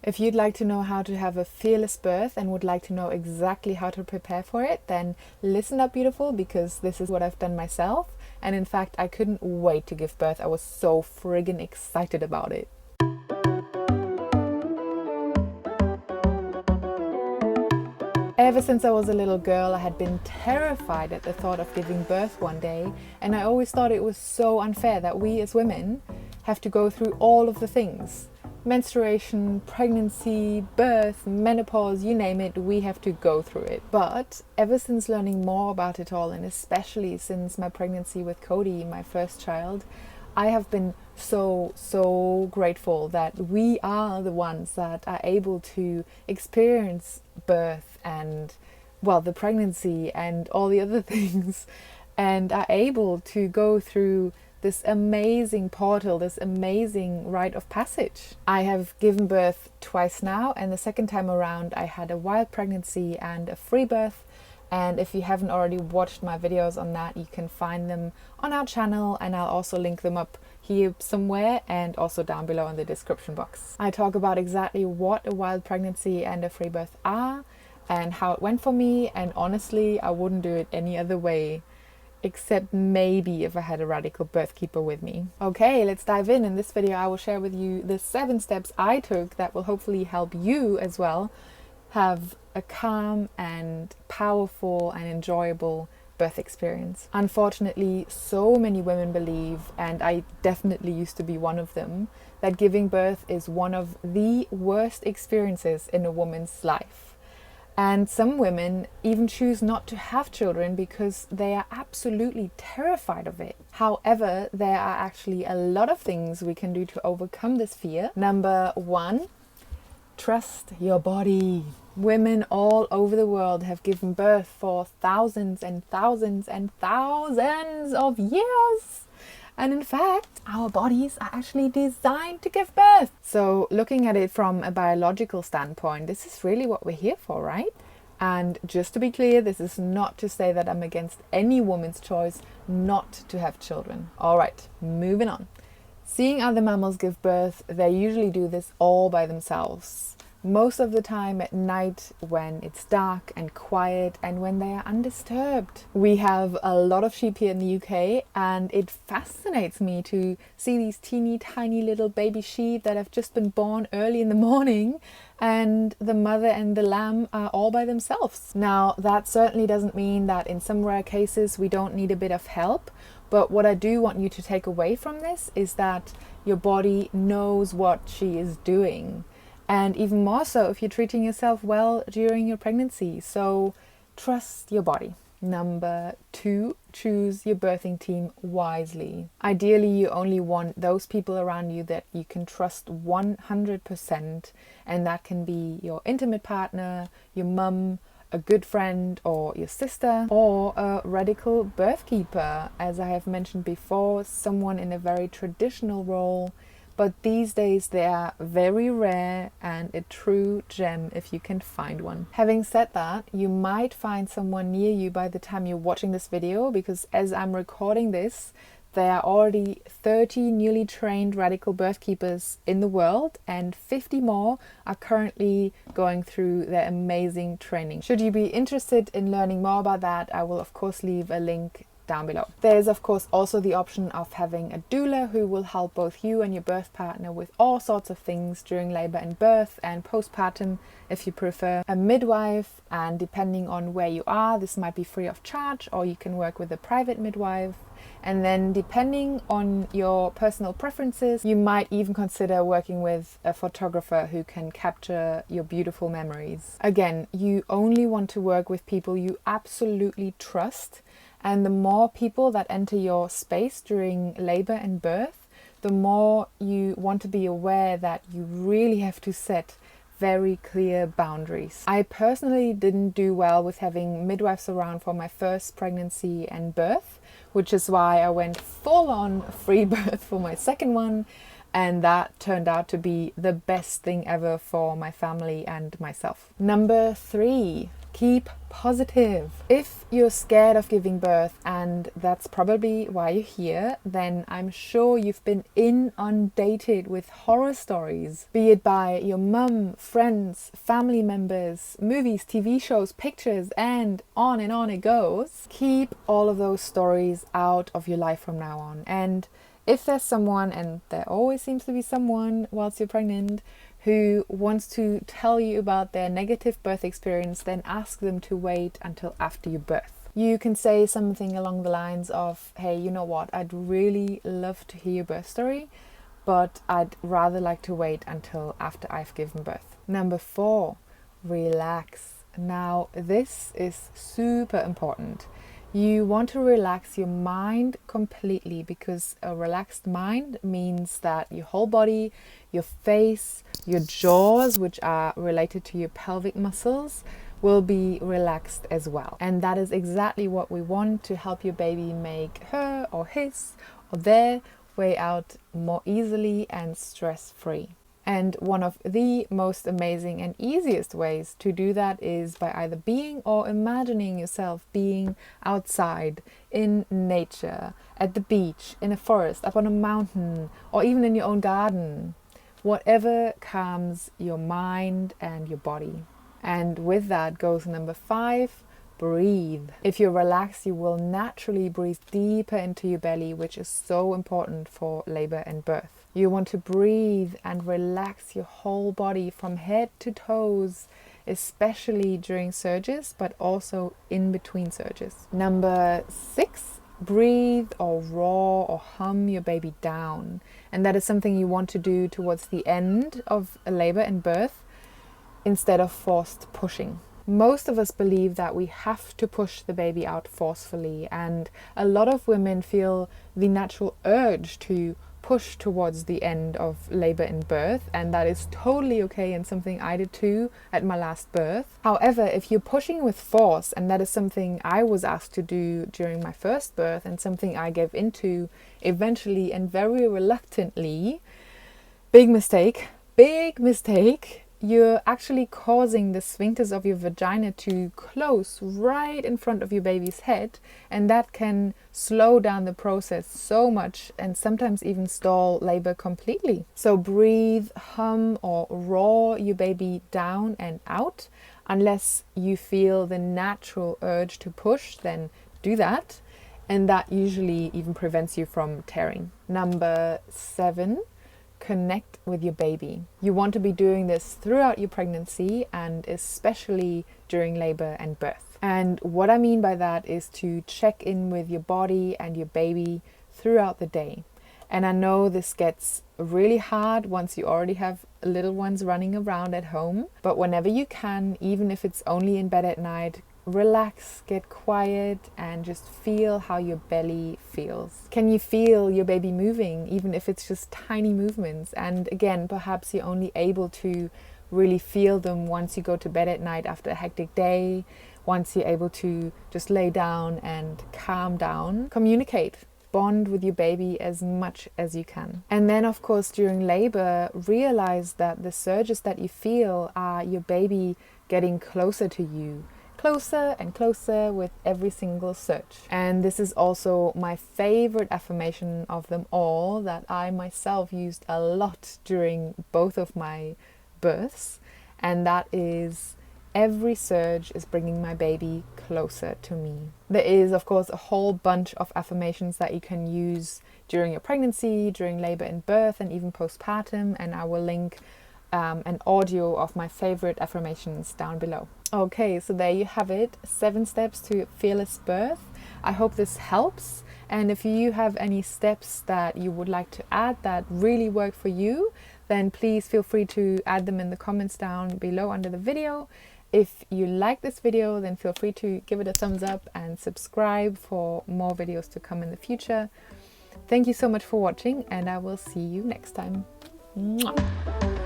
If you'd like to know how to have a fearless birth and would like to know exactly how to prepare for it, then listen up, beautiful, because this is what I've done myself. And in fact, I couldn't wait to give birth. I was so friggin' excited about it. Ever since I was a little girl, I had been terrified at the thought of giving birth one day, and I always thought it was so unfair that we as women have to go through all of the things. Menstruation, pregnancy, birth, menopause, you name it, we have to go through it. But ever since learning more about it all, and especially since my pregnancy with Cody, my first child, I have been so grateful that we are the ones that are able to experience birth and, well, the pregnancy and all the other things, and are able to go through this amazing portal, this amazing rite of passage. I have given birth twice now, and the second time around I had a wild pregnancy and a free birth. And if you haven't already watched my videos on that, you can find them on our channel, and I'll also link them up here somewhere and also down below in the description box. I talk about exactly what a wild pregnancy and a free birth are and how it went for me, and honestly, I wouldn't do it any other way, except maybe if I had a radical birth keeper with me. Okay, let's dive in. In this video, I will share with you the 7 steps I took that will hopefully help you as well have a calm and powerful and enjoyable birth experience. Unfortunately, so many women believe, and I definitely used to be one of them, that giving birth is one of the worst experiences in a woman's life. And some women even choose not to have children because they are absolutely terrified of it. However, there are actually a lot of things we can do to overcome this fear. Number 1, trust your body. Women all over the world have given birth for thousands and thousands and thousands of years. And in fact, our bodies are actually designed to give birth. So looking at it from a biological standpoint, this is really what we're here for, right? And just to be clear, this is not to say that I'm against any woman's choice not to have children. All right, moving on. Seeing other mammals give birth, they usually do this all by themselves. Most of the time at night when it's dark and quiet and when they are undisturbed. We have a lot of sheep here in the UK, and it fascinates me to see these teeny tiny little baby sheep that have just been born early in the morning, and the mother and the lamb are all by themselves. Now, that certainly doesn't mean that in some rare cases we don't need a bit of help, but what I do want you to take away from this is that your body knows what she is doing. And even more so if you're treating yourself well during your pregnancy. So trust your body. Number 2, choose your birthing team wisely. Ideally, you only want those people around you that you can trust 100%. And that can be your intimate partner, your mum, a good friend, or your sister, or a radical birth keeper. As I have mentioned before, someone in a very traditional role. But these days they are very rare and a true gem if you can find one. Having said that, you might find someone near you by the time you're watching this video, because as I'm recording this, there are already 30 newly trained radical birth keepers in the world, and 50 more are currently going through their amazing training. Should you be interested in learning more about that, I will of course leave a link down below. There's of course also the option of having a doula who will help both you and your birth partner with all sorts of things during labor and birth and postpartum if you prefer. A midwife, and depending on where you are, this might be free of charge, or you can work with a private midwife. And then depending on your personal preferences, you might even consider working with a photographer who can capture your beautiful memories. Again, you only want to work with people you absolutely trust. And the more people that enter your space during labor and birth, the more you want to be aware that you really have to set very clear boundaries. I personally didn't do well with having midwives around for my first pregnancy and birth, which is why I went full on free birth for my second one. And that turned out to be the best thing ever for my family and myself. Number 3, keep positive. If you're scared of giving birth, and that's probably why you're here, then I'm sure you've been inundated with horror stories, be it by your mum, friends, family members, movies, TV shows, pictures, and on it goes. Keep all of those stories out of your life from now on. And if there's someone, and there always seems to be someone whilst you're pregnant, who wants to tell you about their negative birth experience, then ask them to wait until after you birth. You can say something along the lines of, hey, you know what, I'd really love to hear your birth story, but I'd rather like to wait until after I've given birth. Number 4, relax. Now, this is super important. You want to relax your mind completely, because a relaxed mind means that your whole body, your face, your jaws, which are related to your pelvic muscles, will be relaxed as well. And that is exactly what we want to help your baby make her or his or their way out more easily and stress-free. And one of the most amazing and easiest ways to do that is by either being or imagining yourself being outside in nature, at the beach, in a forest, up on a mountain, or even in your own garden. Whatever calms your mind and your body. And with that goes number 5, breathe. If you're relaxed, you will naturally breathe deeper into your belly, which is so important for labor and birth. You want to breathe and relax your whole body from head to toes, especially during surges, but also in between surges. Number 6, breathe or roar or hum your baby down. And that is something you want to do towards the end of labor and birth instead of forced pushing. Most of us believe that we have to push the baby out forcefully, and a lot of women feel the natural urge to push towards the end of labor and birth, and that is totally okay and something I did too at my last birth. However, if you're pushing with force, and that is something I was asked to do during my first birth and something I gave into eventually and very reluctantly, big mistake, you're actually causing the sphincters of your vagina to close right in front of your baby's head, and that can slow down the process so much and sometimes even stall labor completely. So breathe, hum or roar your baby down and out. Unless you feel the natural urge to push, then do that, and that usually even prevents you from tearing. Number 7, connect with your baby. You want to be doing this throughout your pregnancy and especially during labor and birth. And what I mean by that is to check in with your body and your baby throughout the day. And I know this gets really hard once you already have little ones running around at home, but whenever you can, even if it's only in bed at night, relax, get quiet, and just feel how your belly feels. Can you feel your baby moving, even if it's just tiny movements? And again, perhaps you're only able to really feel them once you go to bed at night after a hectic day, once you're able to just lay down and calm down. Communicate. Bond with your baby as much as you can. And then, of course, during labor, realize that the surges that you feel are your baby getting closer to you. Closer and closer with every single surge. And this is also my favorite affirmation of them all that I myself used a lot during both of my births, and that is, every surge is bringing my baby closer to me. There is, of course, a whole bunch of affirmations that you can use during your pregnancy, during labor and birth, and even postpartum, and I will link an audio of my favorite affirmations down below. Okay, so there you have it, 7 steps to fearless birth. I hope this helps, and if you have any steps that you would like to add that really work for you, then please feel free to add them in the comments down below under the video. If you like this video, then feel free to give it a thumbs up and subscribe for more videos to come in the future. Thank you so much for watching, and I will see you next time. Mwah.